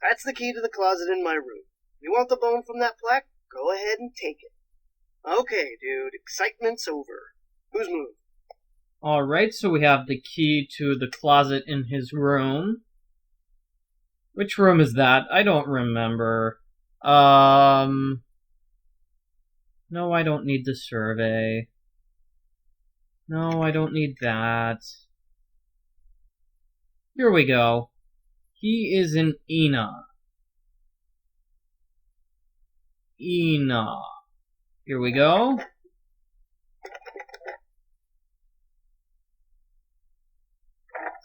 That's the key to the closet in my room. You want the bone from that plaque? Go ahead and take it. Okay, dude, excitement's over. Who's moved? Alright, so we have the key to the closet in his room. Which room is that? I don't remember. No, I don't need the survey. No, I don't need that. Here we go. He is in Ina. Ina. Here we go.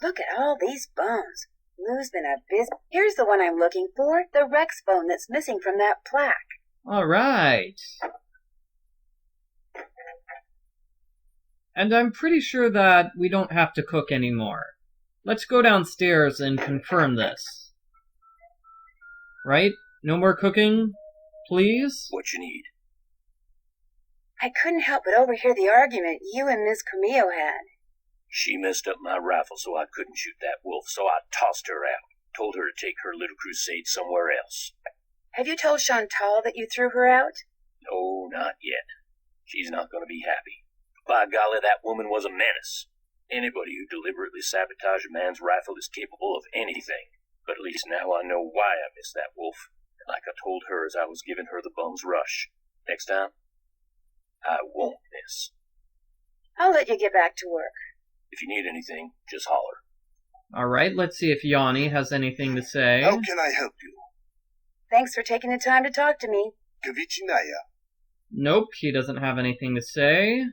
Look at all these bones. Lou's been a busy. Here's the one I'm looking for, the Rex bone that's missing from that plaque. Alright. And I'm pretty sure that we don't have to cook anymore. Let's go downstairs and confirm this. Right? No more cooking, please? What you need? I couldn't help but overhear the argument you and Miss Comillo had. She messed up my rifle so I couldn't shoot that wolf, so I tossed her out. Told her to take her little crusade somewhere else. Have you told Chantal that you threw her out? No, not yet. She's not going to be happy. By golly, that woman was a menace. Anybody who deliberately sabotages a man's rifle is capable of anything. But at least now I know why I missed that wolf. Like I told her as I was giving her the bum's rush. Next time, I won't miss. I'll let you get back to work. If you need anything, just holler. Alright, let's see if Yanni has anything to say. How can I help you? Thanks for taking the time to talk to me. Kavichinaya. Nope, he doesn't have anything to say.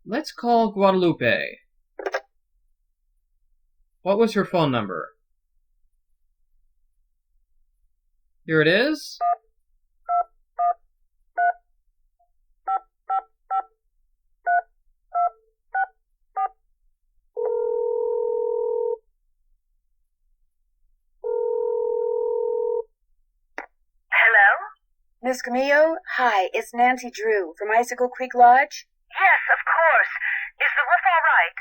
Let's call Guadalupe. What was her phone number? Here it is. Miss Comillo, hi, it's Nancy Drew from Icicle Creek Lodge. Yes, of course. Is the wolf all right?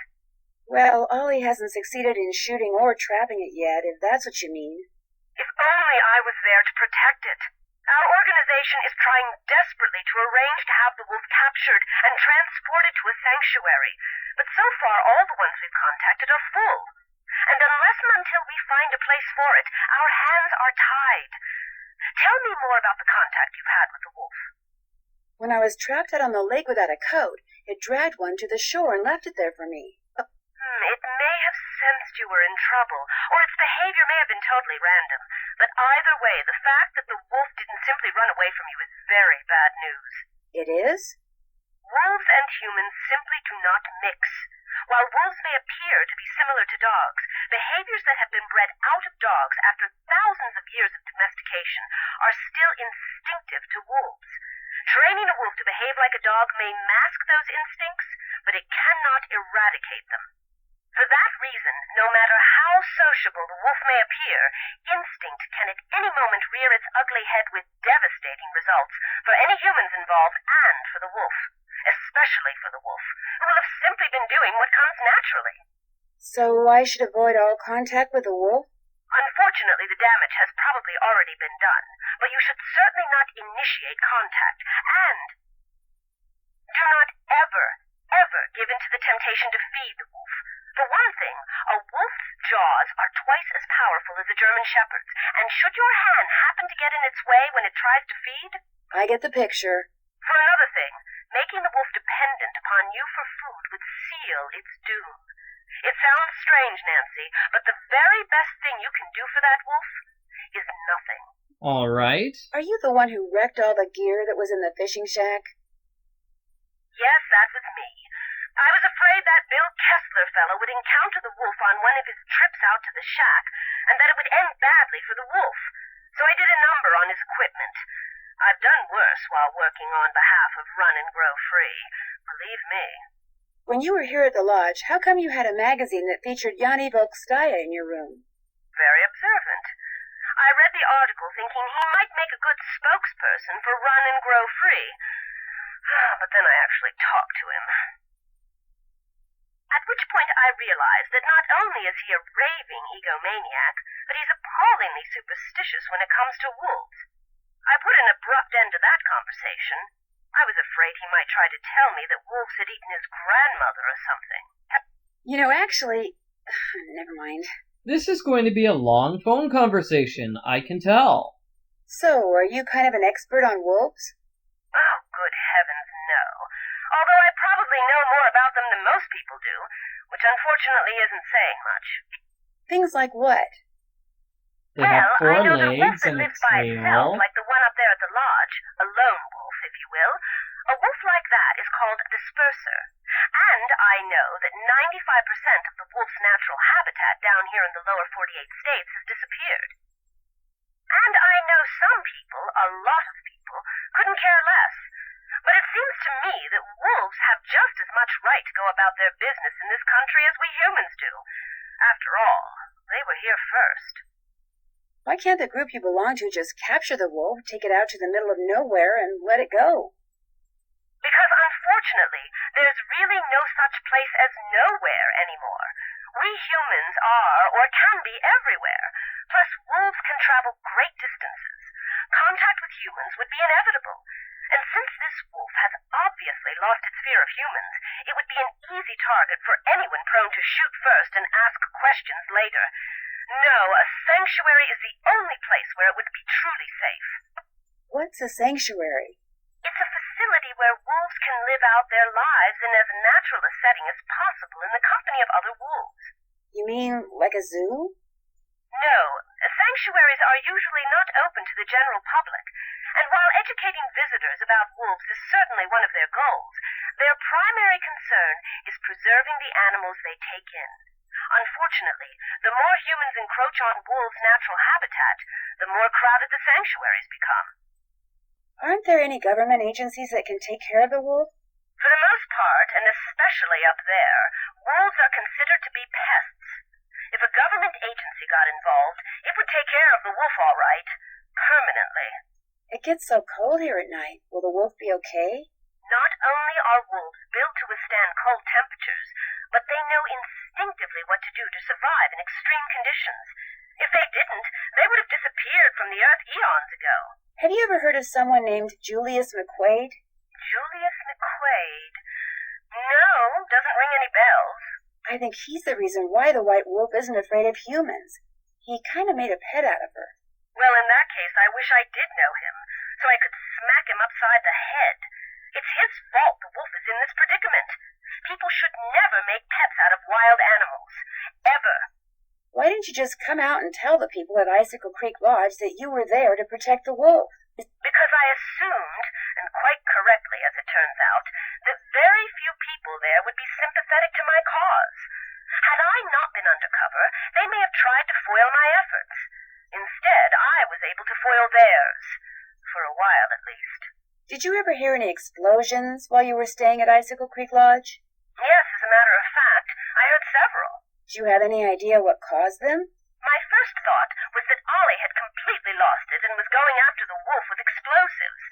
Well, Ollie hasn't succeeded in shooting or trapping it yet, if that's what you mean. If only I was there to protect it. Our organization is trying desperately to arrange to have the wolf captured and transported to a sanctuary. But so far, all the ones we've contacted are full. And unless and until we find a place for it, our hands are tied. Tell me more about the contact you've had with the wolf. When I was trapped out on the lake without a coat, it dragged one to the shore and left it there for me. It may have sensed you were in trouble, or its behavior may have been totally random. But either way, the fact that the wolf didn't simply run away from you is very bad news. It is? Wolves and humans simply do not mix. While wolves may appear to be similar to dogs, behaviors that have been bred out of dogs after thousands of years of domestication are still instinctive to wolves. Training a wolf to behave like a dog may mask those instincts, but it cannot eradicate them. For that reason, no matter how sociable the wolf may appear, instinct can at any moment rear its ugly head with devastating results for any humans involved and for the wolf. Especially for the wolf, who will have simply been doing what comes naturally. So I should avoid all contact with the wolf? Unfortunately, the damage has probably already been done, but you should certainly not initiate contact, and do not ever give in to the temptation to feed the wolf. For one thing, a wolf's jaws are twice as powerful as a German shepherd's, and should your hand happen to get in its way when it tries to feed? I get the picture. For another thing, making the wolf dependent upon you for food would seal its doom. It sounds strange, Nancy, but the very best thing you can do for that wolf is nothing. All right. Are you the one who wrecked all the gear that was in the fishing shack? Yes, that was me. I was afraid that Bill Kessler fellow would encounter the wolf on one of his trips out to the shack, and that it would end badly for the wolf. So I did a number on his equipment. I've done worse while working on behalf of Run and Grow Free. Believe me. When you were here at the lodge, how come you had a magazine that featured Yanni Volkskaya in your room? Very observant. I read the article thinking he might make a good spokesperson for Run and Grow Free. But then I actually talked to him. At which point I realized that not only is he a raving egomaniac, but he's appallingly superstitious when it comes to wolves. I put an abrupt end to that conversation. I was afraid he might try to tell me that wolves had eaten his grandmother or something. Actually, never mind. This is going to be a long phone conversation, I can tell. So, are you kind of an expert on wolves? Oh, good heavens, no. Although I probably know more about them than most people do, which unfortunately isn't saying much. Things like what? They have four I know the wolf legs that and a lives by itself, tail. like the one up there at the lodge, a lone wolf, if you will. A wolf like that is called a disperser. And I know that 95% of the wolf's natural habitat down here in the lower 48 states has disappeared. And I know some people, a lot of people, couldn't care less. But it seems to me that wolves have just as much right to go about their business in this country as we humans do. After all, they were here first. Why can't the group you belong to just capture the wolf, take it out to the middle of nowhere, and let it go? Because unfortunately, there's really no such place as nowhere anymore. We humans are, or can be, everywhere. Plus, wolves can travel great distances. Contact with humans would be inevitable. And since this wolf has obviously lost its fear of humans, it would be an easy target for anyone prone to shoot first and ask questions later. No, a sanctuary is the only place where it would be truly safe. What's a sanctuary? It's a facility where wolves can live out their lives in as natural a setting as possible in the company of other wolves. You mean like a zoo? No, sanctuaries are usually not open to the general public, and while educating visitors about wolves is certainly one of their goals, their primary concern is preserving the animals they take in. Unfortunately, the more humans encroach on wolves' natural habitat, the more crowded the sanctuaries become. Aren't there any government agencies that can take care of the wolf? For the most part, and especially up there, wolves are considered to be pests. If a government agency got involved, it would take care of the wolf all right, permanently. It gets so cold here at night. Will the wolf be okay? Not only are wolves built to withstand cold temperatures, but they know instinctively what to do to survive in extreme conditions. If they didn't, they would have disappeared from the earth eons ago. Have you ever heard of someone named Julius McQuaid? Julius McQuaid? No, doesn't ring any bells. I think he's the reason why the white wolf isn't afraid of humans. He kind of made a pet out of her. Well, in that case, I wish I did know him, so I could smack him upside the head. It's his fault the wolf is in this predicament. People should never make pets out of wild animals. Ever. Why didn't you just come out and tell the people at Icicle Creek Lodge that you were there to protect the wolf? Because I assumed, and quite correctly as it turns out, that very few people there would be sympathetic to my cause. Had I not been undercover, they may have tried to foil my efforts. Instead, I was able to foil theirs. For a while, at least. Did you ever hear any explosions while you were staying at Icicle Creek Lodge? Yes, as a matter of fact, I heard several. Did you have any idea what caused them? My first thought was that Ollie had completely lost it and was going after the wolf with explosives.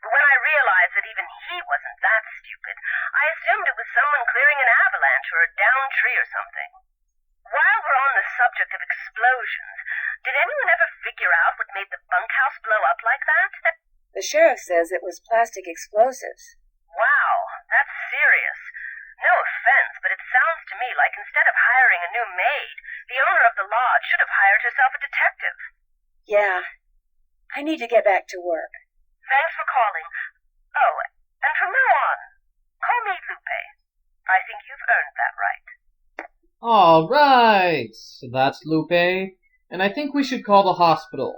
But when I realized that even he wasn't that stupid, I assumed it was someone clearing an avalanche or a downed tree or something. While we're on the subject of explosions, did anyone ever figure out what made the bunkhouse blow up like that? The sheriff says it was plastic explosives. Wow, that's serious. No offense, but it sounds to me like instead of hiring a new maid, the owner of the lodge should have hired herself a detective. Yeah. I need to get back to work. Thanks for calling. Oh, and from now on, call me Lupe. I think you've earned that right. Alright, so that's Lupe, and I think we should call the hospital.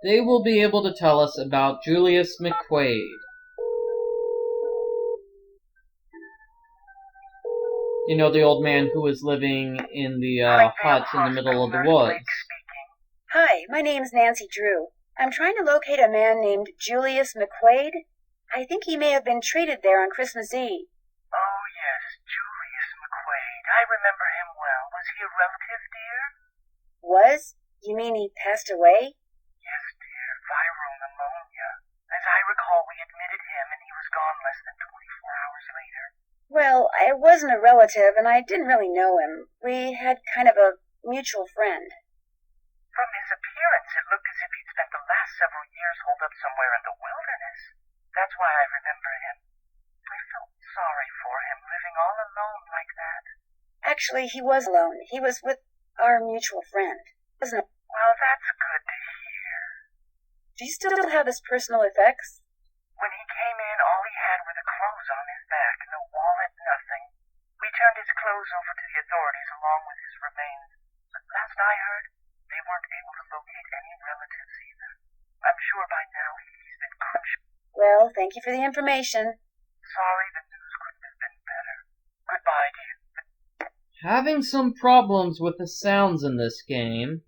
They will be able to tell us about Julius McQuaid. You know, the old man who was living in the hut in the middle of the woods. Hi, my name's Nancy Drew. I'm trying to locate a man named Julius McQuaid. I think he may have been treated there on Christmas Eve. Oh, yes, Julius McQuaid. I remember him well. Was he a relative, dear? Was? You mean he passed away? Yes, dear. Viral pneumonia. As I recall, we admitted him and he was gone less than 24 hours hours later. Well, I wasn't a relative, and I didn't really know him. We had kind of a mutual friend. From his appearance, it looked as if he'd spent the last several years holed up somewhere in the wilderness. That's why I remember him. I felt sorry for him, living all alone like that. Actually, he was alone. He was with our mutual friend. Wasn't it? Well, that's good to hear. Do you still have his personal effects? When he came in, all he had were the clothes on his back, no wallet, nothing. We turned his clothes over to the authorities along with his remains. But last I heard, they weren't able to locate any relatives either. I'm sure by now he's been crushed. Well, thank you for the information. Sorry the news couldn't have been better. Goodbye, dear. Having some problems with the sounds in this game.